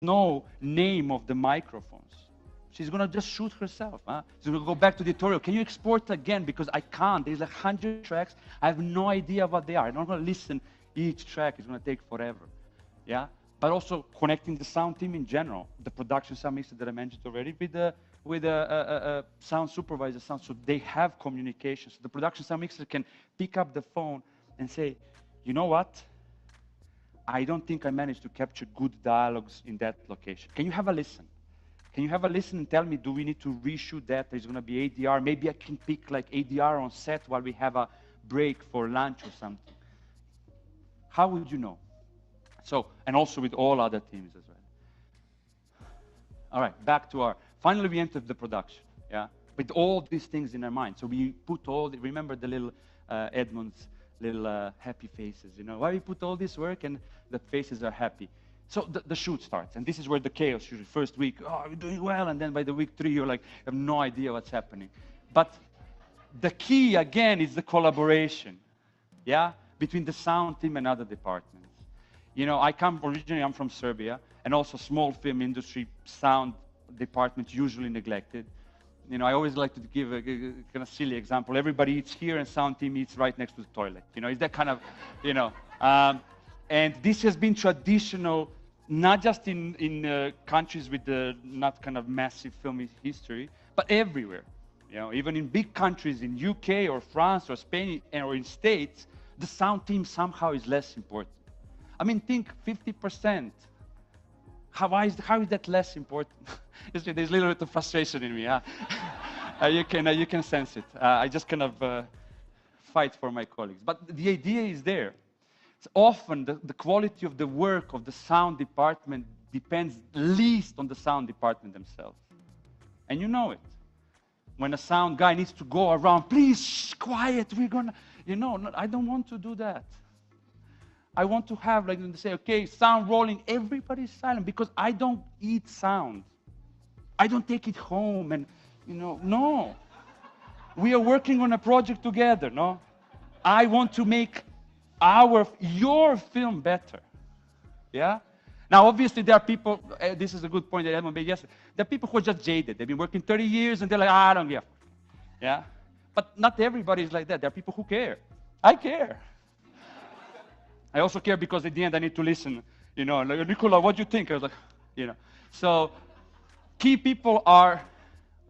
no name of the microphones. She's going to just shoot herself. Huh? She's going to go back to the tutorial. Can you export again? Because I can't. There's like 100 tracks. I have no idea what they are. I'm not going to listen each track. It's going to take forever. Yeah? But also connecting the sound team in general, the production sound mixer that I mentioned already, with a sound supervisor, so they have communication. So the production sound mixer can pick up the phone and say, you know what? I don't think I managed to capture good dialogues in that location. Can you have a listen? Can you have a listen and tell me, do we need to reshoot that? There's going to be ADR. Maybe I can pick like ADR on set while we have a break for lunch or something. How would you know? So, and also with all other teams as well. All right, back to finally we entered the production, yeah? With all these things in our mind. So we put remember the little Edmund's little happy faces, you know? Why we put all this work and the faces are happy. So the shoot starts, and this is where the chaos usually. First week, oh, you're doing well, and then by the week 3, you're like, you have no idea what's happening. But the key, again, is the collaboration, yeah, between the sound team and other departments. You know, originally I'm from Serbia, and also small film industry sound department usually neglected. You know, I always like to give a kind of silly example. Everybody eats here, and sound team eats right next to the toilet. You know, it's that kind of, you know. And this has been traditional, not just in countries with the not kind of massive film history, but everywhere. You know, even in big countries, in UK or France or Spain or in States, the sound team somehow is less important. I mean, think 50%. How is that less important? There's a little bit of frustration in me. Huh? You can sense it. I just kind of fight for my colleagues. But the idea is there. It's often the quality of the work of the sound department depends least on the sound department themselves. And you know it. When a sound guy needs to go around, please, shh, quiet, we're gonna, you know, I don't want to do that. I want to have, like, they say, okay, sound rolling, everybody's silent, because I don't eat sound. I don't take it home and, you know, no. We are working on a project together, no? I want to make your film better, yeah? Now, obviously, there are people, this is a good point that Edmund made yesterday, there are people who are just jaded. They've been working 30 years, and they're like, I don't give a fuck, yeah? But not everybody is like that. There are people who care. I care. I also care because at the end I need to listen, you know, like, Nicola, what do you think? I was like, you know. So, key people are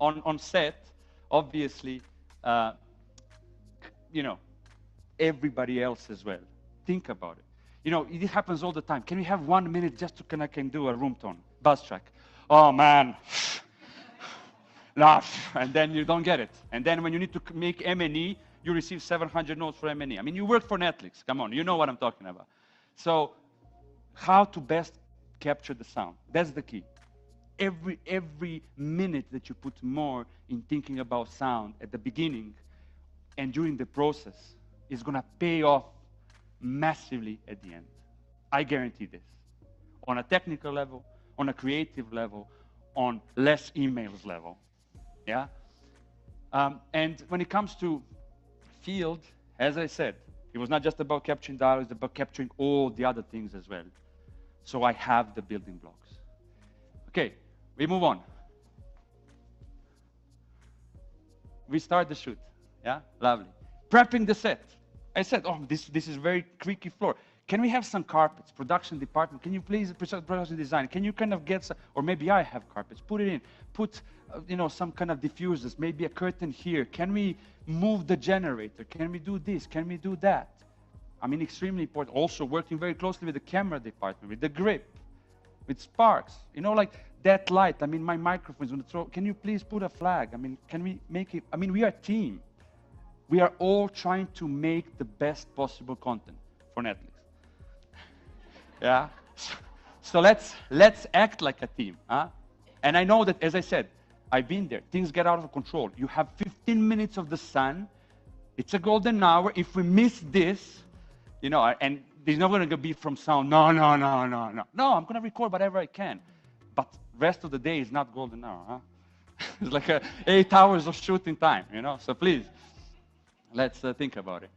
on set, obviously, you know, everybody else as well. Think about it. You know, it happens all the time. Can we have 1 minute just to can do a room tone, buzz track? Oh man, laugh, and then you don't get it. And then when you need to make M&E, you receive 700 notes for M&E. I mean, you work for Netflix. Come on, you know what I'm talking about. So, how to best capture the sound? That's the key. Every minute that you put more in thinking about sound at the beginning and during the process is going to pay off massively at the end. I guarantee this. On a technical level, on a creative level, on less emails level. Yeah? And when it comes to field, as I said, it was not just about capturing dialogue, it's about capturing all the other things as well. So I have the building blocks. Okay, we move on. We start the shoot. Yeah, lovely. Prepping the set. I said, oh, this is very creaky floor. Can we have some carpets? Production department, can you please, production design, can you kind of get some, or maybe I have carpets, put it in. Put, you know, some kind of diffusers, maybe a curtain here. Can we move the generator? Can we do this? Can we do that? I mean, extremely important. Also working very closely with the camera department, with the grip, with sparks. You know, like that light. I mean, my microphone's going to throw. Can you please put a flag? I mean, can we make it? I mean, we are a team. We are all trying to make the best possible content for Netflix. Yeah. So let's act like a team, huh? And I know that, as I said, I've been there. Things get out of control. You have 15 minutes of the sun. It's a golden hour. If we miss this, you know, and there's not going to be from sound. No. No, I'm going to record whatever I can. But rest of the day is not golden hour, huh? It's like 8 hours of shooting time, you know. So please, let's think about it.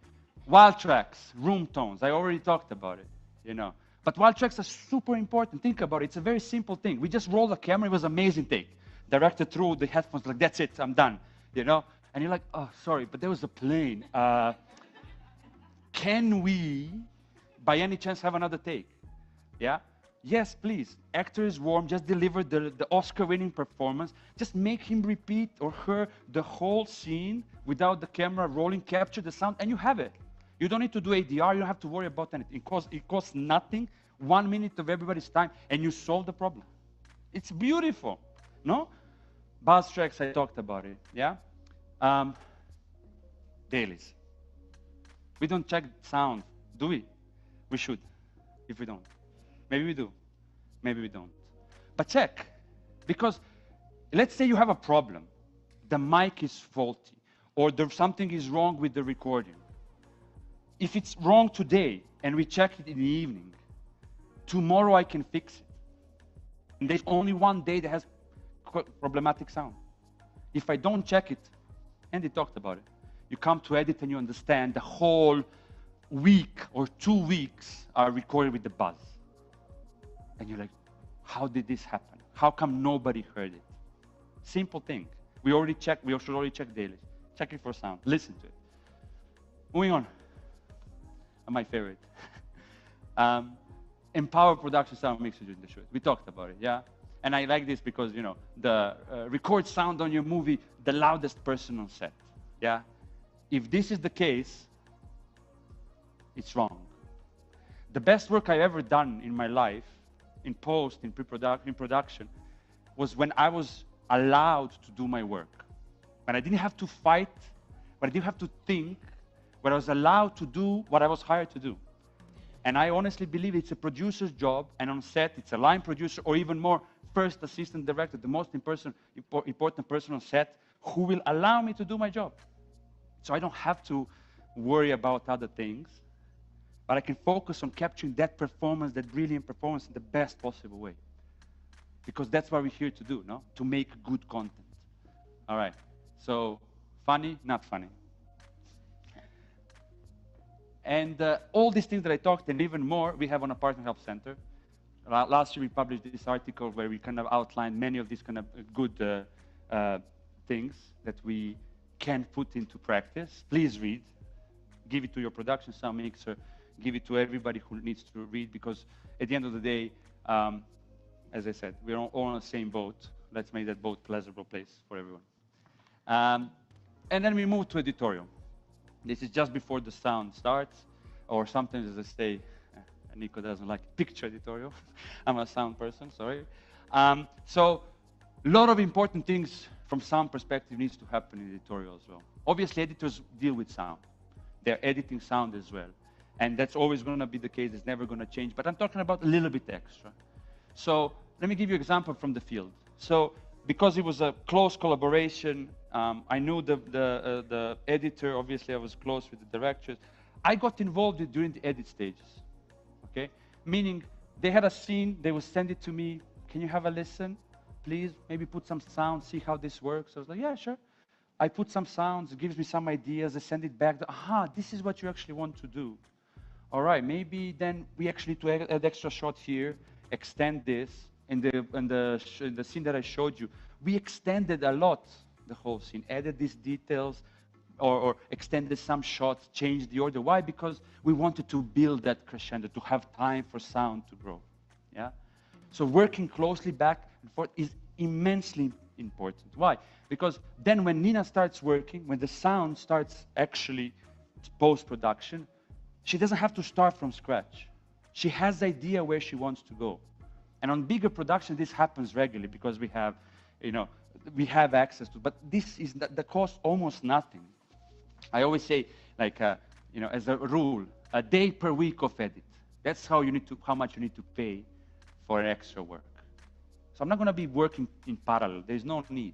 Wild tracks, room tones. I already talked about it, you know. But wild tracks are super important. Think about it. It's a very simple thing. We just rolled the camera. It was an amazing take. Director through the headphones, like, that's it, I'm done. You know? And you're like, oh, sorry, but there was a plane. Can we, by any chance, have another take? Yeah? Yes, please. Actor is warm. Just deliver the Oscar-winning performance. Just make him repeat or her the whole scene without the camera rolling, capture the sound, and you have it. You don't need to do ADR. You don't have to worry about anything. It costs nothing, 1 minute of everybody's time, and you solve the problem. It's beautiful, no? Buzz tracks, I talked about it, yeah? Dailies. We don't check sound, do we? We should, if we don't. Maybe we do, maybe we don't. But check, because let's say you have a problem. The mic is faulty, or something is wrong with the recording. If it's wrong today, and we check it in the evening, tomorrow I can fix it. And there's only one day that has problematic sound. If I don't check it, Andy talked about it, you come to edit and you understand the whole week or 2 weeks are recorded with the buzz. And you're like, how did this happen? How come nobody heard it? Simple thing. We should already check daily. Check it for sound. Listen to it. Moving on. My favorite. Empower production sound mixer during the shoot. We talked about it, yeah? And I like this because, you know, the record sound on your movie, the loudest person on set, yeah? If this is the case, it's wrong. The best work I've ever done in my life, in post, in production, was when I was allowed to do my work. When I didn't have to fight, when I didn't have to think, when I was allowed to do what I was hired to do. And I honestly believe it's a producer's job, and on set, it's a line producer, or even more, first assistant director, the most important person on set, who will allow me to do my job. So I don't have to worry about other things, but I can focus on capturing that performance, that brilliant performance, in the best possible way. Because that's what we're here to do, no? To make good content. All right, so funny, not funny. And all these things that I talked and even more, we have on a Partner Help Center. Last year we published this article where we kind of outlined many of these kind of good things that we can put into practice. Please read. Give it to your production sound mixer. Give it to everybody who needs to read, because at the end of the day, as I said, we're all on the same boat. Let's make that boat a pleasurable place for everyone. And then we move to editorial. This is just before the sound starts, or sometimes, as I say, Nico doesn't like picture editorial. I'm a sound person, sorry. So a lot of important things from sound perspective needs to happen in editorial as well. Obviously, editors deal with sound. They're editing sound as well. And that's always going to be the case. It's never going to change. But I'm talking about a little bit extra. So let me give you an example from the field. So because it was a close collaboration, I knew the editor. Obviously, I was close with the directors. I got involved during the edit stages. Okay? Meaning, they had a scene. They would send it to me. Can you have a listen? Please, maybe put some sound, see how this works. I was like, yeah, sure. I put some sounds. It gives me some ideas. I send it back. Aha, this is what you actually want to do. All right, maybe then we actually need to add extra shot here, extend this. In the scene that I showed you, we extended a lot the whole scene, added these details, or extended some shots, changed the order. Why? Because we wanted to build that crescendo, to have time for sound to grow. Yeah. So working closely back and forth is immensely important. Why? Because then when Nina starts working, when the sound starts actually post-production, she doesn't have to start from scratch. She has the idea where she wants to go. And on bigger production, this happens regularly because we have, we have access to. But this is the cost almost nothing. I always say, like, as a rule, a day per week of edit. That's how much you need to pay for extra work. So I'm not going to be working in parallel. There's no need.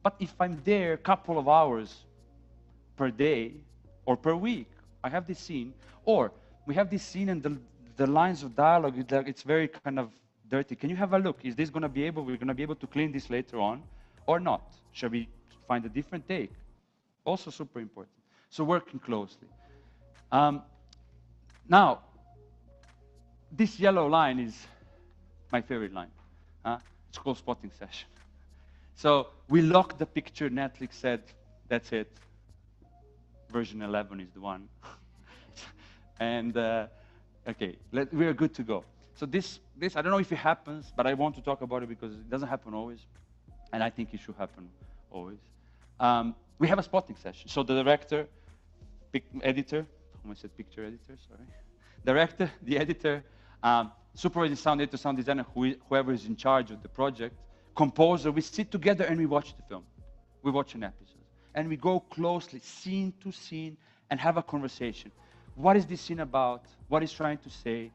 But if I'm there a couple of hours per day or per week, I have this scene, or we have this scene and the lines of dialogue, it's very kind of dirty. Can you have a look? Is this going to be able, we're going to be able to clean this later on or not? Shall we find a different take? Also super important. So working closely. Now, this yellow line is my favorite line. It's called spotting session. So we locked the picture. Netflix said, that's it. Version 11 is the one. And okay, we are good to go. So this, I don't know if it happens, but I want to talk about it because it doesn't happen always. And I think it should happen always. We have a spotting session. So the director, editor, almost said picture editor, sorry. Director, the editor, supervising sound editor, sound designer, whoever is in charge of the project, composer, we sit together and we watch the film. We watch an episode. And we go closely, scene to scene, and have a conversation. What is this scene about? What is trying to say?